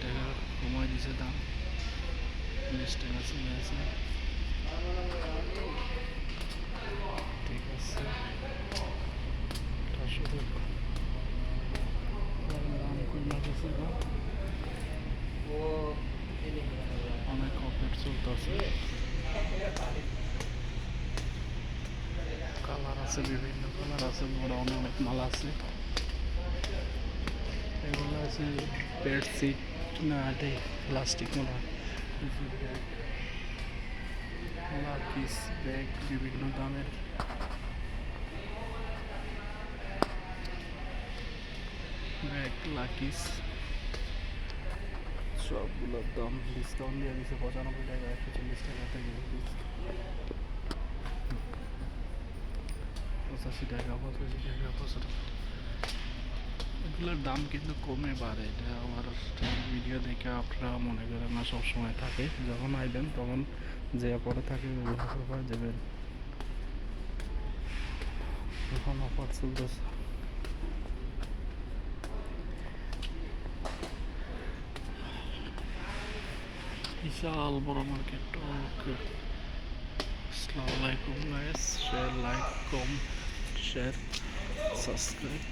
টাকা কমাই দিছে দাম, 20 টাকা চলে আছে। ঠিক আছে, 800 টাকা দাম কমে গেছে। অনেক অফার চলতেছে, কালার আছে, বিভিন্ন কালার আছে, গোডাউনে অনেক মাল আছে। এগুলো আছে পেট সিট না, এটাই প্লাস্টিক মনে হয়। লাকিস ব্যাগ বিভিন্ন দামের, ব্যাগ লাকিস সবগুলোর দাম ডিসকাউন্ট দিয়ে দিচ্ছে 95 টাকা, 140 টাকা থেকে 85 টাকা, 85 টাকা, 75। এগুলোর দাম কিন্তু কমে বাড়ে, এটা আমার ভিডিও দেখে আপনারা মনে করেন না সবসময় থাকে, যখন আইবেন তখন যে পরে থাকে পাওয়া যাবেন। এখন অফার চলতেছে। বিশাল বড় মার্কেট। ওকে, আসসালামু আলাইকুম গাইস, শেয়ার, লাইক, কম, শেয়ার, সাবস্ক্রাইব।